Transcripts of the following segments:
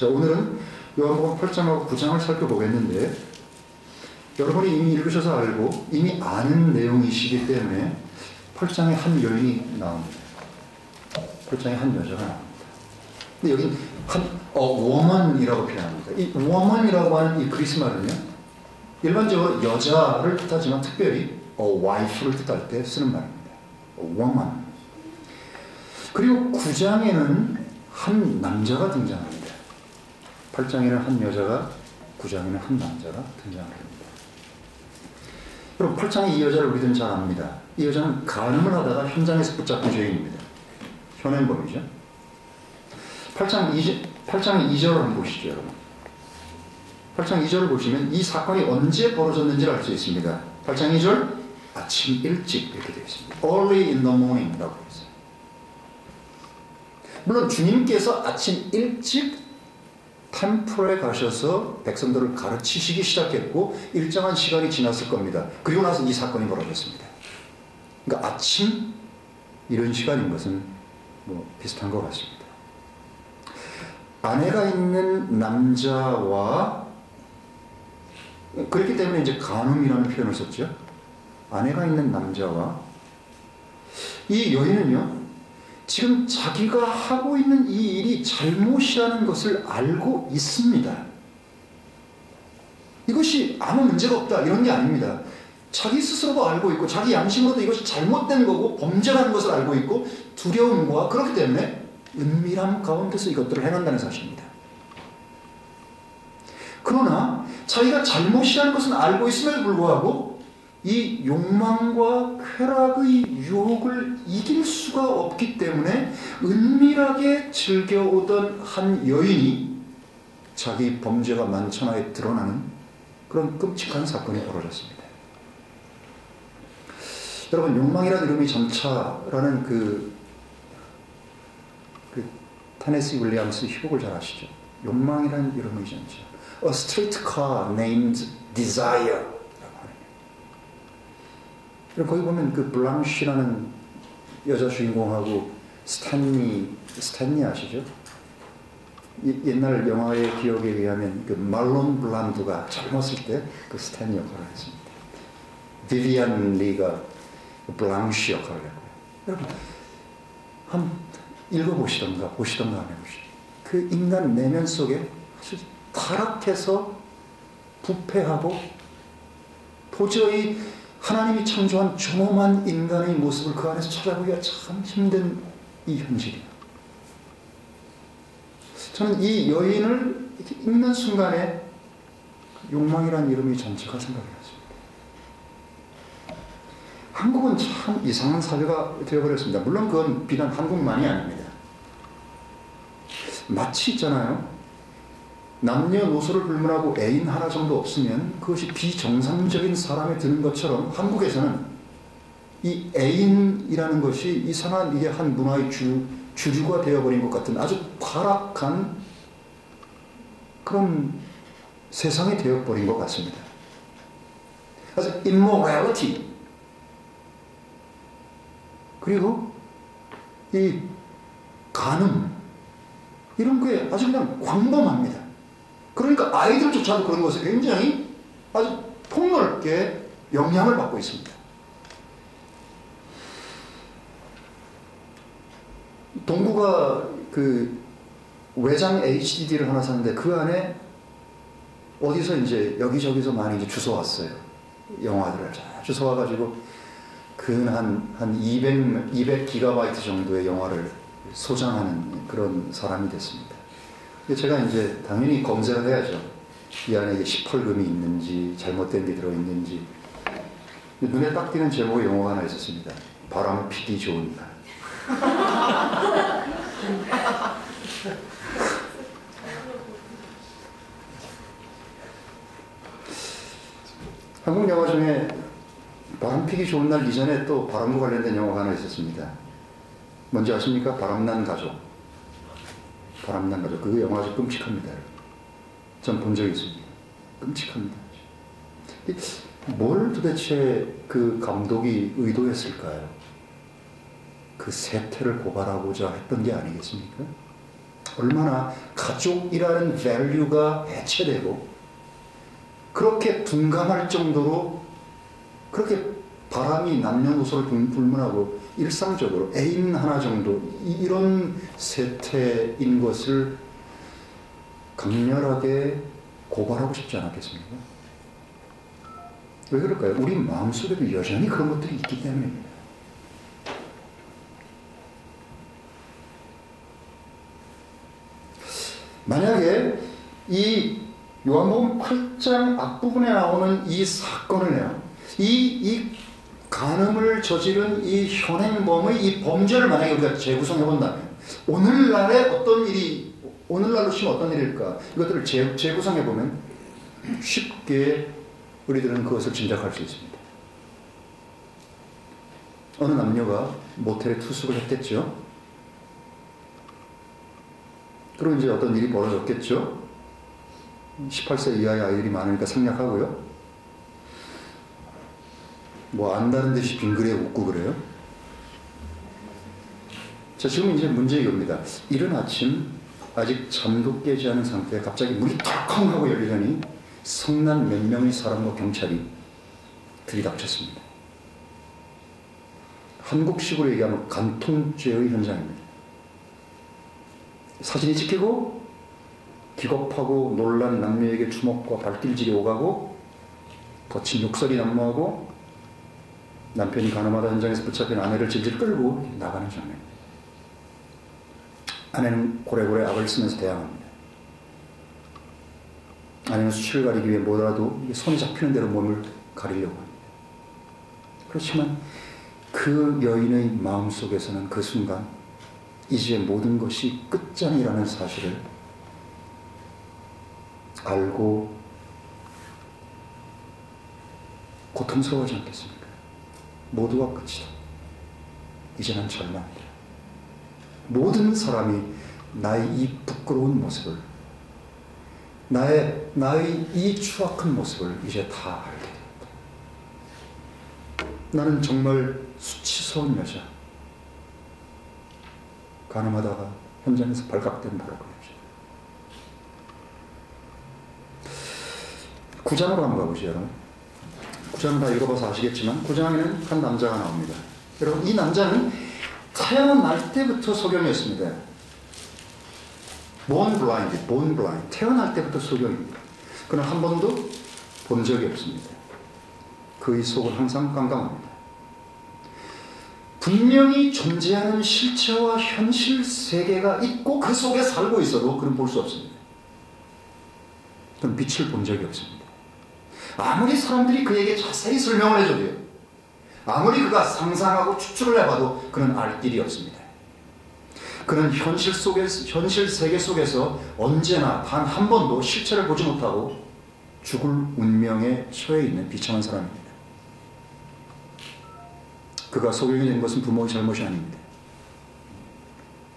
자, 오늘은 요한복음 8장하고 9장을 살펴보겠는데, 여러분이 이미 읽으셔서 알고 이미 아는 내용이시기 때문에 8장에 한 여인이 나옵니다. 8장에 한 여자가 나옵니다. 근데 여기 woman이라고 표현합니다. 이 woman이라고 하는 이 그리스 말은요, 일반적으로 여자를 뜻하지만 특별히 wife를 뜻할 때 쓰는 말입니다. woman. 그리고 9장에는 한 남자가 등장합니다. 8장에는 한 여자가, 9장에는 한 남자가 등장합니다. 그럼 8장의 이 여자를 우리들은 잘 압니다. 이 여자는 간음을 하다가 현장에서 붙잡힌 죄인입니다. 현행범이죠. 8장 2절을 한번 보시죠, 여러분. 8장 2절을 보시면 이 사건이 언제 벌어졌는지를 알 수 있습니다. 8장 2절, 아침 일찍 이렇게 되어 있습니다. Early in the morning 라고 되어 있어요. 물론 주님께서 아침 일찍 템플에 가셔서 백성들을 가르치시기 시작했고 일정한 시간이 지났을 겁니다. 그리고 나서 이 사건이 벌어졌습니다. 그러니까 아침 이런 시간인 것은 뭐 비슷한 것 같습니다. 아내가 있는 남자와, 그렇기 때문에 이제 간음이라는 표현을 썼죠. 아내가 있는 남자와 이 여인은요, 지금 자기가 하고 있는 이 일이 잘못이라는 것을 알고 있습니다. 이것이 아무 문제가 없다 이런 게 아닙니다. 자기 스스로도 알고 있고 자기 양심으로도 이것이 잘못된 거고 범죄라는 것을 알고 있고 두려움과, 그렇기 때문에 은밀함 가운데서 이것들을 행한다는 사실입니다. 그러나 자기가 잘못이라는 것은 알고 있음에도 불구하고 이 욕망과 쾌락의 유혹을 이길 수가 없기 때문에 은밀하게 즐겨오던 한 여인이 자기 범죄가 만천하에 드러나는 그런 끔찍한 사건이 벌어졌습니다. 여러분, 욕망이라는 이름이 전차라는 그 테네시 윌리엄스 희곡을 잘 아시죠? 욕망이라는 이름의 전차. A streetcar named Desire. 거기 보면 그 블랑시라는 여자 주인공하고 스탠리 아시죠? 옛날 영화의 기억에 의하면 그 말론 블란드가 젊었을 때 그 스탠리 역할을 했습니다. 비비안 리가 블랑시 역할을 했고요. 여러분, 한번 읽어보시던가 보시던가 하면 그 인간 내면 속에 아주 타락해서 부패하고 도저히 하나님이 창조한 존엄한 인간의 모습을 그 안에서 찾아보기가 참 힘든 이 현실이에요. 저는 이 여인을 이렇게 읽는 순간에 욕망이라는 이름이 전체가 생각이 났습니다. 한국은 참 이상한 사회가 되어버렸습니다. 물론 그건 비단 한국만이 아닙니다. 마치 있잖아요. 남녀노소를 불문하고 애인 하나 정도 없으면 그것이 비정상적인 사람에 드는 것처럼 한국에서는 이 애인이라는 것이 이상한 이게 한 문화의 주류가 되어버린 것 같은 아주 타락한 그런 세상이 되어버린 것 같습니다. 그래서 immorality, 그리고 이 간음, 이런 게 아주 그냥 광범합니다. 그러니까 아이들조차도 그런 것에 굉장히 아주 폭넓게 영향을 받고 있습니다. 동구가 그 외장 HDD를 하나 샀는데 그 안에 어디서 이제 여기저기서 많이 이제 주워왔어요. 영화들을 잘 주워와가지고 한 200기가바이트 정도의 영화를 소장하는 그런 사람이 됐습니다. 제가 이제 당연히 검색을 해야죠. 이 안에 이게 시펄금이 있는지 잘못된 게 들어있는지. 눈에 딱 띄는 제목의 영화가 하나 있었습니다. 바람 피기 좋은 날. 한국 영화 중에 바람 피기 좋은 날 이전에 또 바람과 관련된 영화가 하나 있었습니다. 뭔지 아십니까? 바람난 가족. 바람난 가족. 그 영화 아주 끔찍합니다. 전 본 적이 있습니다. 끔찍합니다. 뭘 도대체 그 감독이 의도했을까요? 그 세태를 고발하고자 했던 게 아니겠습니까? 얼마나 가족이라는 밸류가 해체되고 그렇게 둔감할 정도로 그렇게 바람이 남녀노소를 불문하고 일상적으로 애인 하나 정도 이런 세태인 것을 강렬하게 고발하고 싶지 않았겠습니까? 왜 그럴까요? 우리 마음속에도 여전히 그런 것들이 있기 때문입니다. 만약에 이 요한복음 8장 앞부분에 나오는 이 사건을요, 이 간음을 저지른 이 현행범의 이 범죄를 만약에 우리가 재구성해 본다면 오늘날로 치면 어떤 일일까? 이것들을 재구성해 보면 쉽게 우리들은 그것을 짐작할 수 있습니다. 어느 남녀가 모텔에 투숙을 했겠죠. 그리고 이제 어떤 일이 벌어졌겠죠. 18세 이하의 아이들이 많으니까 생략하고요. 뭐 안다는 듯이 빙그레 웃고 그래요. 자, 지금 이제 문제 이겁니다. 이른 아침 아직 잠도 깨지 않은 상태에 갑자기 문이 덜컹 하고 열리더니 성난 몇 명의 사람과 경찰이 들이닥쳤습니다. 한국식으로 얘기하면 간통죄의 현장입니다. 사진이 찍히고 기겁하고 놀란 남녀에게 주먹과 발길질이 오가고 거친 욕설이 난무하고 남편이 가늠하다 현장에서 붙잡힌 아내를 질질 끌고 나가는 장면. 아내는 고래고래 악을 쓰면서 대항합니다. 아내는 수치를 가리기 위해 뭐라도 손이 잡히는 대로 몸을 가리려고 합니다. 그렇지만 그 여인의 마음속에서는 그 순간 이제 모든 것이 끝장이라는 사실을 알고 고통스러워하지 않겠습니까? 모두가 끝이다. 이제 난 절망이다. 모든 사람이 나의 이 부끄러운 모습을, 나의 이 추악한 모습을 이제 다 알게 된다. 나는 정말 수치스러운 여자, 가늠하다가 현장에서 발각된 바로 그 여자. 9장으로 한번 가보시죠, 여러분. 9장 다 읽어봐서 아시겠지만 9장에는 한 남자가 나옵니다. 여러분, 이 남자는 태어날 때부터 소경이었습니다. born blind. 태어날 때부터 소경입니다. 그는 한 번도 본 적이 없습니다. 그의 속은 항상 깜깜합니다. 분명히 존재하는 실체와 현실 세계가 있고 그 속에 살고 있어도 그는 볼 수 없습니다. 그는 빛을 본 적이 없습니다. 아무리 사람들이 그에게 자세히 설명을 해줘도요, 아무리 그가 상상하고 추측을 해봐도 그는 알 길이 없습니다. 그는 현실 세계 속에서 언제나 단 한 번도 실체를 보지 못하고 죽을 운명에 처해 있는 비참한 사람입니다. 그가 소경이 된 것은 부모의 잘못이 아닙니다.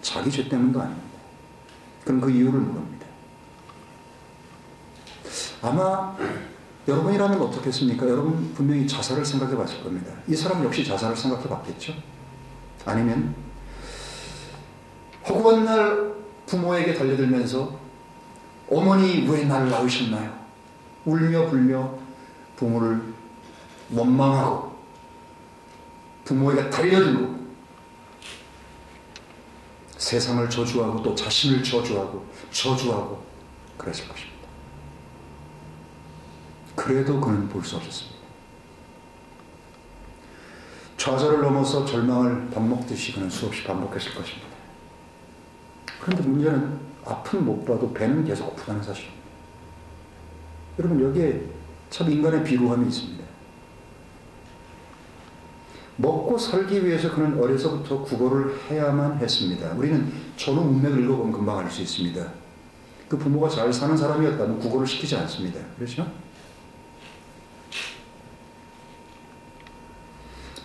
자기 죄 때문도 아닙니다. 그는 그 이유를 모릅니다. 아마 여러분이라면 어떻겠습니까? 여러분 분명히 자살을 생각해 봤을 겁니다. 이 사람 역시 자살을 생각해 봤겠죠? 아니면 허구한 날 부모에게 달려들면서 어머니 왜 나를 낳으셨나요? 울며 불며 부모를 원망하고 부모에게 달려들고 세상을 저주하고 또 자신을 저주하고 그랬을 것입니다. 그래도 그는 볼 수 없었습니다. 좌절을 넘어서 절망을 밥 먹듯이 그는 수없이 반복했을 것입니다. 그런데 문제는 앞은 못 봐도 배는 계속 고프다는 사실입니다. 여러분, 여기에 참 인간의 비루함이 있습니다. 먹고 살기 위해서 그는 어려서부터 국어를 해야만 했습니다. 우리는 전후 문맥을 읽어보면 금방 알 수 있습니다. 그 부모가 잘 사는 사람이었다면 국어를 시키지 않습니다. 그렇죠?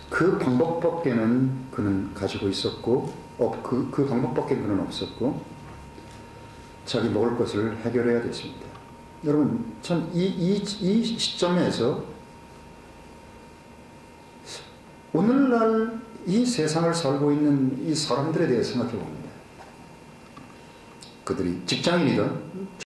그 방법밖에는 그는 가지고 있었고, 그 방법밖에 그는 없었고, 자기 먹을 것을 해결해야 됐습니다. 여러분, 참 이 시점에서 오늘날 이 세상을 살고 있는 이 사람들에 대해 생각해 봅니다. 그들이 직장인이든